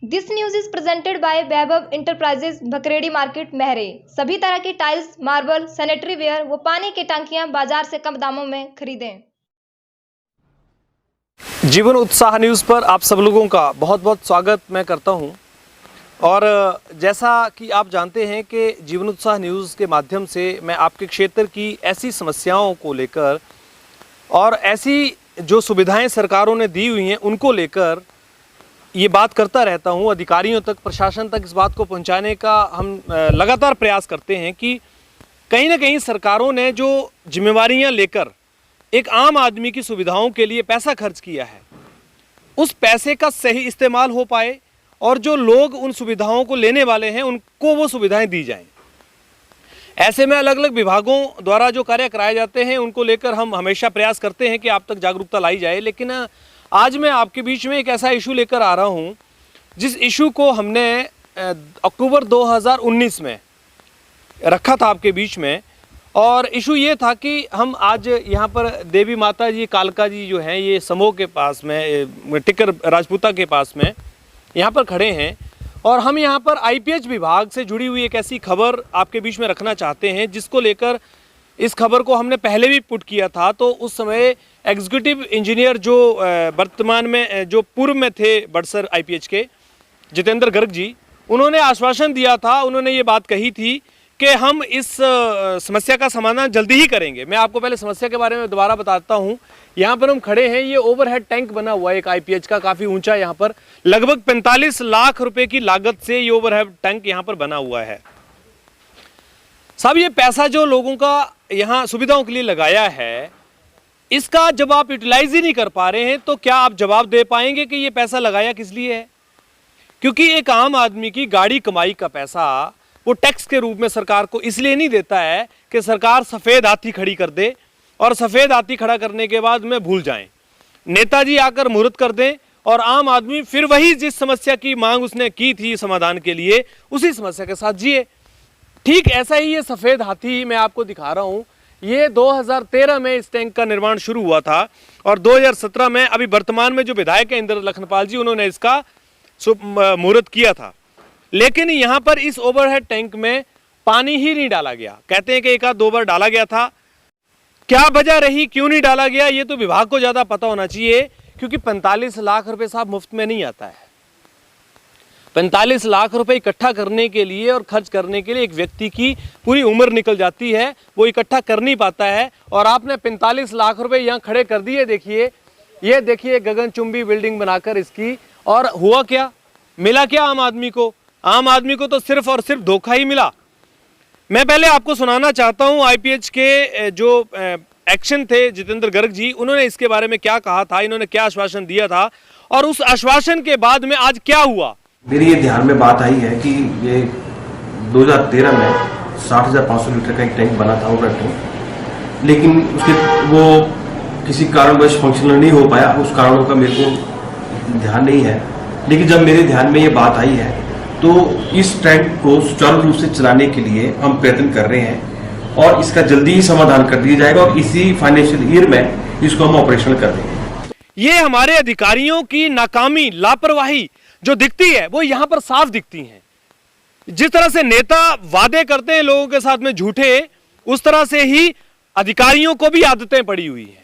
This news is presented by Vaibhav enterprises Bhakredi market महरे। सभी तरह की टाइल्स, मार्बल, सैनिटरी वेयर व पानी की टंकियां बाजार से कम दामों में खरीदें। जीवन उत्साह न्यूज़ पर आप सब लोगों का बहुत बहुत स्वागत मैं करता हूं। और जैसा कि आप जानते हैं कि जीवन उत्साह न्यूज़ के माध्यम से मैं आपके क्षेत्र की ऐसी समस्याओं को लेकर और ऐसी जो सुविधाएं सरकारों ने दी हुई हैं उनको लेकर ये बात करता रहता हूं। अधिकारियों तक, प्रशासन तक इस बात को पहुंचाने का हम लगातार प्रयास करते हैं कि कहीं ना कहीं सरकारों ने जो जिम्मेवारियां लेकर एक आम आदमी की सुविधाओं के लिए पैसा खर्च किया है, उस पैसे का सही इस्तेमाल हो पाए और जो लोग उन सुविधाओं को लेने वाले हैं उनको वो सुविधाएं दी जाएं। ऐसे में अलग अलग विभागों द्वारा जो कार्य कराए जाते हैं उनको लेकर हम हमेशा प्रयास करते हैं कि आप तक जागरूकता लाई जाए। लेकिन आज मैं आपके बीच में एक ऐसा इशू लेकर आ रहा हूं जिस इशू को हमने अक्टूबर 2019 में रखा था आपके बीच में। और इशू ये था कि हम आज यहाँ पर देवी माता जी, कालका जी जो हैं, ये समूह के पास में, टिकर राजपूता के पास में यहाँ पर खड़े हैं और हम यहाँ पर आईपीएच विभाग से जुड़ी हुई एक ऐसी खबर आपके बीच में रखना चाहते हैं जिसको लेकर इस खबर को हमने पहले भी पुट किया था। तो उस समय एग्जीक्यूटिव इंजीनियर जो वर्तमान में जो पूर्व में थे बड़सर आईपीएच के जितेंद्र गर्ग जी, उन्होंने आश्वासन दिया था, उन्होंने ये बात कही थी कि हम इस समस्या का समाधान जल्दी ही करेंगे। मैं आपको पहले समस्या के बारे में दोबारा बताता हूँ। यहाँ पर हम खड़े हैं, ये ओवरहेड टैंक बना हुआ है एक आईपीएच का, काफ़ी ऊंचा। यहाँ पर लगभग 45 लाख रुपए की लागत से ये ओवरहेड टैंक यहाँ पर बना हुआ है। साहब, ये पैसा जो लोगों का यहाँ सुविधाओं के लिए लगाया है, इसका जब आप यूटिलाइज ही नहीं कर पा रहे हैं तो क्या आप जवाब दे पाएंगे कि ये पैसा लगाया किस लिए है? क्योंकि एक आम आदमी की गाड़ी कमाई का पैसा वो टैक्स के रूप में सरकार को इसलिए नहीं देता है कि सरकार सफ़ेद हाथी खड़ी कर दे और सफ़ेद हाथी खड़ा करने के बाद में भूल जाएं, नेताजी आकर मुहूर्त कर दें और आम आदमी फिर वही जिस समस्या की मांग उसने की थी समाधान के लिए, उसी समस्या के साथ जिए। ठीक ऐसा ही ये सफ़ेद हाथी मैं आपको दिखा रहा हूँ। ये 2013 में इस टैंक का निर्माण शुरू हुआ था और 2017 में अभी वर्तमान में जो विधायक है इंद्र लखनपाल जी, उन्होंने इसका मुहूर्त किया था। लेकिन यहाँ पर इस ओवरहेड टैंक में पानी ही नहीं डाला गया। कहते हैं कि एक आध दो बार डाला गया था। क्या वजह रही, क्यों नहीं डाला गया, ये तो विभाग को ज़्यादा पता होना चाहिए। क्योंकि 45 लाख रुपए साहब मुफ्त में नहीं आता है। 45 लाख रुपए इकट्ठा करने के लिए और खर्च करने के लिए एक व्यक्ति की पूरी उम्र निकल जाती है, वो इकट्ठा कर नहीं पाता है। और आपने 45 लाख रुपए यहाँ खड़े कर दिए। देखिए, ये देखिए गगनचुंबी बिल्डिंग बनाकर इसकी, और हुआ क्या, मिला क्या आम आदमी को? आम आदमी को तो सिर्फ और सिर्फ धोखा ही मिला। मैं पहले आपको सुनाना चाहता हूं आईपीएच के जो एक्शन थे जितेंद्र गर्ग जी, उन्होंने इसके बारे में क्या कहा था, इन्होंने क्या आश्वासन दिया था और उस आश्वासन के बाद में आज क्या हुआ। मेरी ये ध्यान में बात आई है कि ये 2013 में 60,500 लीटर का एक टैंक बना था, ओवर टैंक, लेकिन उसके वो किसी कारणवश फंक्शनल नहीं हो पाया। उस कारणों का मेरे को ध्यान नहीं है, लेकिन जब मेरे ध्यान में ये बात आई है तो इस टैंक को सुचारू रूप से चलाने के लिए हम प्रयत्न कर रहे हैं और इसका जल्दी ही समाधान कर दिया जाएगा और इसी फाइनेंशियल ईयर में इसको हम ऑपरेशनल कर देंगे। ये हमारे अधिकारियों की नाकामी, लापरवाही जो दिखती है वो यहाँ पर साफ दिखती है। जिस तरह से नेता वादे करते हैं लोगों के साथ में झूठे, उस तरह से ही अधिकारियों को भी आदतें पड़ी हुई हैं।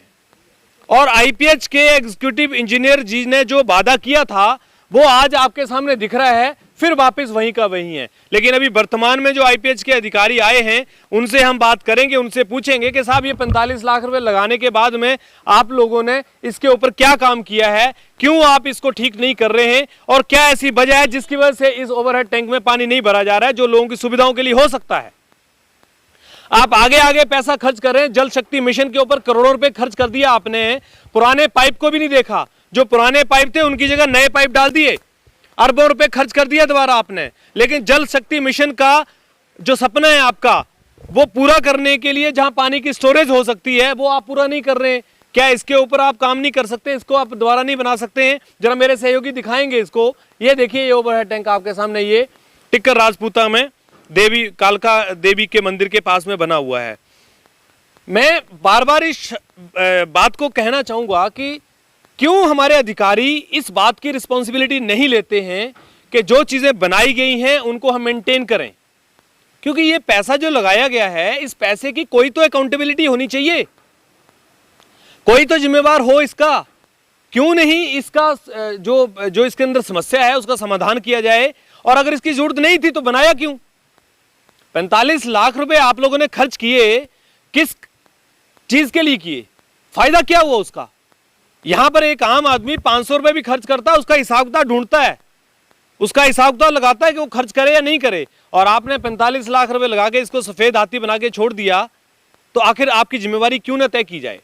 और आईपीएच के एग्जीक्यूटिव इंजीनियर जी ने जो वादा किया था वो आज आपके सामने दिख रहा है, फिर वापस वहीं का वहीं है। लेकिन अभी वर्तमान में जो आईपीएच के अधिकारी आए हैं उनसे हम बात करेंगे, उनसे पूछेंगे कि साहब ये 45 लाख रुपए लगाने के बाद में आप लोगों ने इसके ऊपर क्या काम किया है, क्यों आप इसको ठीक नहीं कर रहे हैं और क्या ऐसी वजह है जिसकी वजह से इस ओवरहेड टैंक में पानी नहीं भरा जा रहा है जो लोगों की सुविधाओं के लिए हो सकता है। आप आगे आगे पैसा खर्च कर रहे हैं। जल शक्ति मिशन के ऊपर करोड़ों रुपए खर्च कर दिया आपने, पुराने पाइप को भी नहीं देखा। जो पुराने पाइप थे उनकी जगह नए पाइप डाल दिए, अरबों रुपए खर्च कर दिया दोबारा आपने। लेकिन जल शक्ति मिशन का जो सपना है आपका, वो पूरा करने के लिए जहां पानी की स्टोरेज हो सकती है वो आप पूरा नहीं कर रहे हैं। क्या इसके ऊपर आप काम नहीं कर सकते? इसको आप दोबारा नहीं बना सकते हैं? जरा मेरे सहयोगी दिखाएंगे इसको। ये देखिए, ये ओवरहेड टैंक आपके सामने, ये टिकर राजपूता में देवी कालका देवी के मंदिर के पास में बना हुआ है। मैं बार बार इस बात को कहना चाहूंगा कि क्यों हमारे अधिकारी इस बात की रिस्पॉन्सिबिलिटी नहीं लेते हैं कि जो चीजें बनाई गई हैं उनको हम मेंटेन करें, क्योंकि ये पैसा जो लगाया गया है, इस पैसे की कोई तो अकाउंटेबिलिटी होनी चाहिए, कोई तो जिम्मेवार हो इसका। क्यों नहीं इसका जो इसके अंदर समस्या है उसका समाधान किया जाए, और अगर इसकी जरूरत नहीं थी तो बनाया क्यों? 45 लाख रुपए आप लोगों ने खर्च किए, किस चीज के लिए किए? फायदा क्या हुआ उसका? यहां पर एक आम आदमी 500 रुपए भी खर्च करता है, उसका हिसाब किताब ढूंढता है, उसका हिसाब किताब लगाता है कि वो खर्च करे या नहीं करे, और आपने 45 लाख रुपए लगा के इसको सफेद हाथी बना के छोड़ दिया। तो आखिर आपकी जिम्मेवारी क्यों न तय की जाए?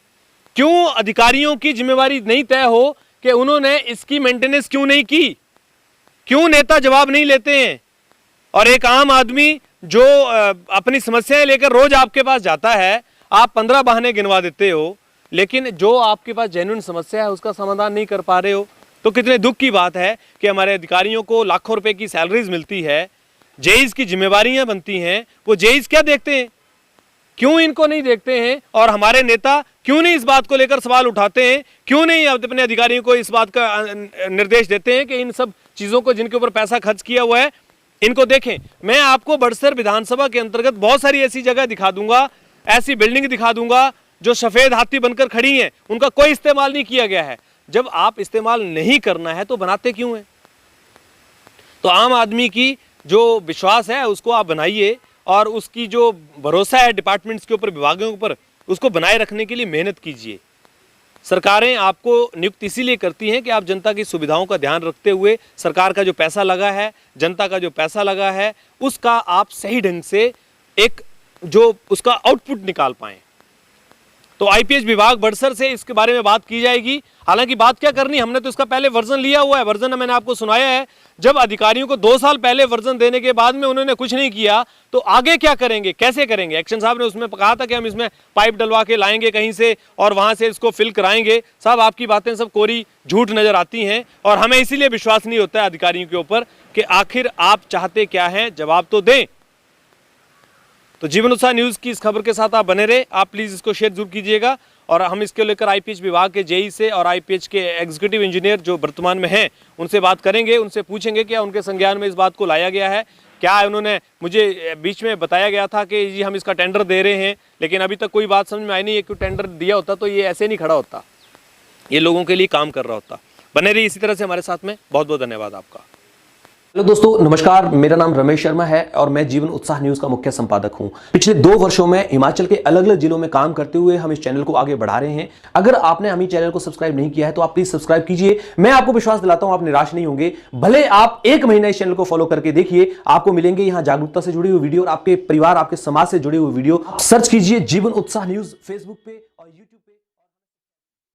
क्यों अधिकारियों की जिम्मेवारी नहीं तय हो कि उन्होंने इसकी मेंटेनेंस क्यों नहीं की? क्यों नेता जवाब नहीं लेते हैं? और एक आम आदमी जो अपनी समस्याएं लेकर रोज आपके पास जाता है, आप 15 बहाने गिनवा देते हो, लेकिन जो आपके पास जेन्युइन समस्या है उसका समाधान नहीं कर पा रहे हो। तो कितने दुख की बात है कि हमारे अधिकारियों को लाखों रुपए की सैलरीज मिलती है, जेईस की जिम्मेवारियां बनती हैं, वो जेईस क्या देखते हैं? क्यों इनको नहीं देखते हैं? और हमारे नेता क्यों नहीं इस बात को लेकर सवाल उठाते हैं? क्यों नहीं अपने अधिकारियों को इस बात का निर्देश देते हैं कि इन सब चीजों को, जिनके ऊपर पैसा खर्च किया हुआ है, इनको देखें? मैं आपको बड़सर विधानसभा के अंतर्गत बहुत सारी ऐसी जगह दिखा दूंगा, ऐसी बिल्डिंग दिखा दूंगा जो सफेद हाथी बनकर खड़ी हैं, उनका कोई इस्तेमाल नहीं किया गया है। जब आप इस्तेमाल नहीं करना है तो बनाते क्यों हैं? तो आम आदमी की जो विश्वास है उसको आप बनाइए, और उसकी जो भरोसा है डिपार्टमेंट्स के ऊपर, विभागों के ऊपर, उसको बनाए रखने के लिए मेहनत कीजिए। सरकारें आपको नियुक्त इसीलिए करती हैं कि आप जनता की सुविधाओं का ध्यान रखते हुए सरकार का जो पैसा लगा है, जनता का जो पैसा लगा है, उसका आप सही ढंग से एक जो उसका आउटपुट निकाल पाएं। तो आईपीएच विभाग बड़सर से इसके बारे में बात की जाएगी। हालांकि बात क्या करनी, हमने तो इसका पहले वर्जन लिया हुआ है, वर्जन मैंने आपको सुनाया है। जब अधिकारियों को 2 साल पहले वर्जन देने के बाद में उन्होंने कुछ नहीं किया, तो आगे क्या करेंगे, कैसे करेंगे? एक्शन साहब ने उसमें कहा था कि हम इसमें पाइप डलवा के लाएंगे कहीं से और वहां से इसको फिल कराएंगे। साहब, आपकी बातें सब कोरी झूठ नजर आती हैं, और हमें इसीलिए विश्वास नहीं होता है अधिकारियों के ऊपर कि आखिर आप चाहते क्या हैं, जवाब तो दें। तो जीवन उत्साह न्यूज की इस खबर के साथ आप बने रहे। आप प्लीज इसको शेयर जरूर कीजिएगा, और हम इसके लेकर आईपीएच विभाग के जेई से और आईपीएच के एग्जीक्यूटिव इंजीनियर जो वर्तमान में हैं उनसे बात करेंगे, उनसे पूछेंगे क्या उनके संज्ञान में इस बात को लाया गया है। क्या उन्होंने, मुझे बीच में बताया गया था कि जी हम इसका टेंडर दे रहे हैं, लेकिन अभी तक कोई बात समझ में आई नहीं है। क्यों टेंडर दिया होता तो ये ऐसे नहीं खड़ा होता, ये लोगों के लिए काम कर रहा होता। बने रहिए इसी तरह से हमारे साथ में। बहुत बहुत धन्यवाद आपका। हेलो दोस्तों, नमस्कार। मेरा नाम रमेश शर्मा है और मैं जीवन उत्साह न्यूज का मुख्य संपादक हूं। पिछले 2 वर्षों में हिमाचल के अलग अलग जिलों में काम करते हुए हम इस चैनल को आगे बढ़ा रहे हैं। अगर आपने हमें चैनल को सब्सक्राइब नहीं किया है तो आप प्लीज सब्सक्राइब कीजिए। मैं आपको विश्वास दिलाता हूं आप निराश नहीं होंगे। भले आप 1 महीना इस चैनल को फॉलो करके देखिए, आपको मिलेंगे यहां जागरूकता से जुड़ी हुई वीडियो और आपके परिवार, आपके समाज से जुड़े हुए वीडियो। सर्च कीजिए जीवन उत्साह न्यूज फेसबुक पे और यूट्यूब पे।